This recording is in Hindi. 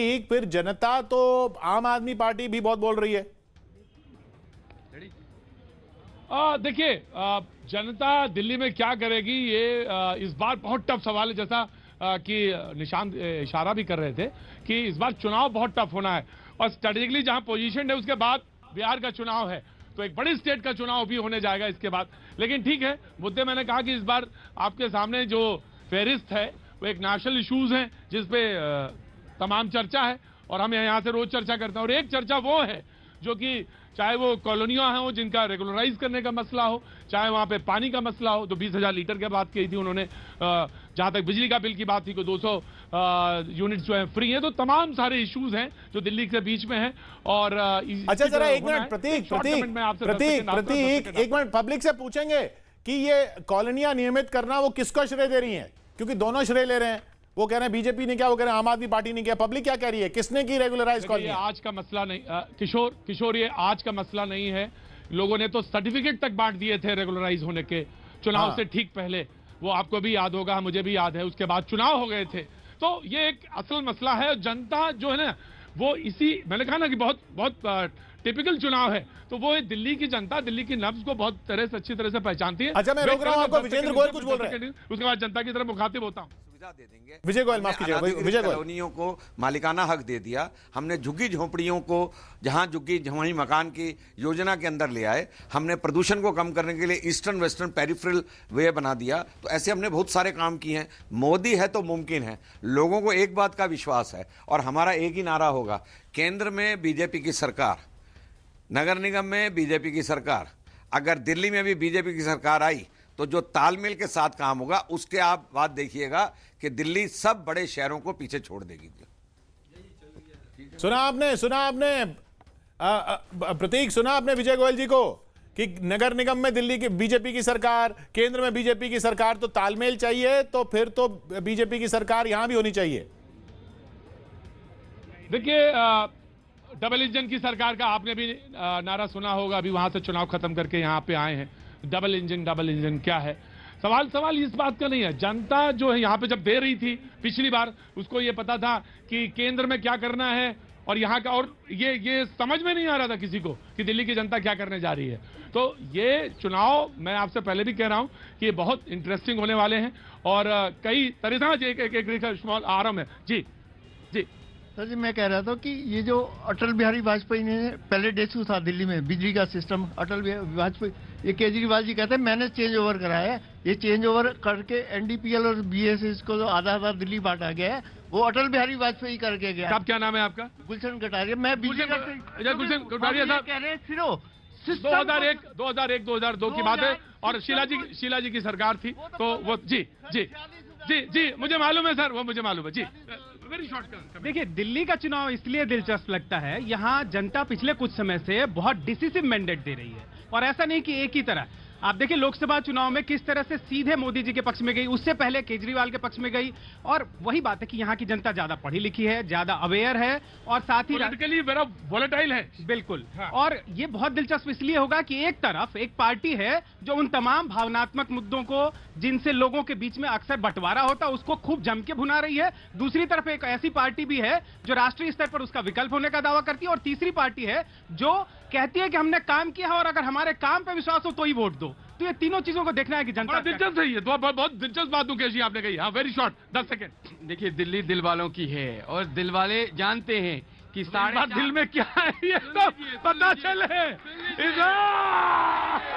एक फिर जनता तो आम आदमी पार्टी भी बहुत बोल रही है। देखिए, जनता दिल्ली में क्या करेगी ये इस बार बहुत टफ सवाल है। जैसा कि निशांत इशारा भी कर रहे थे कि इस बार चुनाव बहुत टफ होना है और स्ट्रेटेजिकली जहां पोजीशन है उसके बाद बिहार का चुनाव है, तो एक बड़ी स्टेट का चुनाव भी होने जाएगा इसके बाद। लेकिन ठीक है, मुद्दे मैंने कहा कि इस बार आपके सामने जो फेरिस्त है वो एक नेशनल इश्यूज हैं जिसपे तमाम चर्चा है और हम यहाँ से रोज चर्चा करते हैं। और एक चर्चा वो है जो कि चाहे वो कॉलोनियां हो जिनका रेगुलराइज करने का मसला हो, चाहे वहां पे पानी का मसला हो, तो 20,000 लीटर की बात की थी उन्होंने। जहां तक बिजली का बिल की बात थी को 200 यूनिट जो है फ्री है। तो तमाम सारे इश्यूज हैं जो दिल्ली के बीच में है। और अच्छा जरा एक मिनट प्रतीक एक मिनट पब्लिक से पूछेंगे कि ये कॉलोनियां नियमित करना वो किसको श्रेय दे रही है, क्योंकि दोनों श्रेय ले रहे हैं। वो कह रहे हैं बीजेपी ने क्या, वो कह रहे हैं आम आदमी पार्टी ने क्या। पब्लिक क्या कह रही है, किसने की रेगुलराइज कॉलोनी? आज का मसला नहीं किशोर, ये आज का मसला नहीं है। लोगों ने तो सर्टिफिकेट तक बांट दिए थे रेगुलराइज होने के चुनाव से ठीक पहले। वो आपको भी याद होगा, मुझे भी याद है। उसके बाद चुनाव हो गए थे। तो ये एक असल मसला है। जनता जो है ना वो इसी, मैंने कहा ना कि बहुत बहुत टिपिकल चुनाव है, तो वो दिल्ली की जनता दिल्ली की नब्ज को बहुत तरह से अच्छी तरह से पहचानती है। अच्छा मैं रोक रहा हूं आपको, विजेंद्र गोयल कुछ बोल रहे हैं, उसके बाद जनता की तरफ मुखातिब होता हूं। दे देंगे। विजय गोयल माफ कीजिएगा, विजय गोयल। कॉलोनियों को मालिकाना हक दे दिया हमने। झुग्गी झोंपड़ियों को जहां झुग्गी वहीं मकान की योजना के अंदर ले आए। हमने प्रदूषण को कम करने के लिए ईस्टर्न वेस्टर्न पेरिफेरल वे बना दिया। तो ऐसे हमने बहुत सारे काम किए हैं। मोदी है तो मुमकिन है। लोगों को एक बात का विश्वास है और हमारा एक ही नारा होगा, केंद्र में बीजेपी की सरकार, नगर निगम में बीजेपी की सरकार, अगर दिल्ली में भी बीजेपी की सरकार आई तो जो तालमेल के साथ काम होगा उसके आप बात देखिएगा कि दिल्ली सब बड़े शहरों को पीछे छोड़ देगी। सुना आपने प्रतीक, सुना आपने विजय गोयल जी को कि नगर निगम में दिल्ली की बीजेपी की सरकार, केंद्र में बीजेपी की सरकार, तो तालमेल चाहिए तो फिर तो बीजेपी की सरकार यहां भी होनी चाहिए। देखिए, डबल इंजन की सरकार का आपने भी नारा सुना होगा। अभी वहां से चुनाव खत्म करके यहां पे आए हैं। डबल इंजन क्या है? सवाल इस बात का नहीं है। जनता जो है यहाँ पे जब दे रही थी पिछली बार, उसको ये पता था कि केंद्र में क्या करना है और यहाँ का, और ये समझ में नहीं आ रहा था किसी को कि दिल्ली की जनता क्या करने जा रही है। तो ये चुनाव मैं आपसे पहले भी कह रहा हूँ कि ये बहुत इंटरेस्टिंग होने वाले हैं और कई तरह से एक आराम है। जी जी सर जी, मैं कह रहा था कि ये जो अटल बिहारी वाजपेयी ने पहले डेस्यू था दिल्ली में बिजली का सिस्टम, अटल बिहारी वाजपेयी, ये केजरीवाल जी कहते हैं मैंने चेंज ओवर कराया है। ये चेंज ओवर करके एनडीपीएल और बीएसएस को जो आधा दिल्ली बांटा गया है वो अटल बिहारी वाजपेयी करके गया। आप क्या नाम है आपका? गुलशन कटारिया। मैं बिजली गुलशन कटारिया साहब कह रहे हैं फिर 2002 की बात है और शीला जी की सरकार थी। तो वो जी मुझे मालूम है सर, वो मुझे मालूम है जी। Very short. देखिए, दिल्ली का चुनाव इसलिए दिलचस्प लगता है, यहाँ जनता पिछले कुछ समय से बहुत डिसिसिव मैंडेट दे रही है और ऐसा नहीं कि एक ही तरह। आप देखिए लोकसभा चुनाव में किस तरह से सीधे मोदी जी के पक्ष में गई, उससे पहले केजरीवाल के पक्ष में गई। और वही बात है कि यहाँ की जनता ज्यादा पढ़ी लिखी है, ज्यादा अवेयर है और साथ ही पॉलिटिकली बड़ा वोलेटाइल है। बिल्कुल। हाँ। और ये बहुत दिलचस्प इसलिए होगा कि एक तरफ एक पार्टी है जो उन तमाम भावनात्मक मुद्दों को जिनसे लोगों के बीच में अक्सर बंटवारा होता है उसको खूब जम के भुना रही है। दूसरी तरफ एक ऐसी पार्टी भी है जो राष्ट्रीय स्तर पर उसका विकल्प होने का दावा करती है और तीसरी पार्टी है जो कहती है कि हमने काम किया है और अगर हमारे काम पे विश्वास हो तो ही वोट दो। तो ये तीनों चीजों को देखना है कि जनता दिलचस्प है। ये बहुत दिलचस्प बात कैसी आपने कही। हाँ, वेरी शॉर्ट 10 सेकेंड। देखिए, दिल्ली दिल वालों की है और दिल वाले जानते हैं कि सारे दिल में क्या है ये सब पता चले।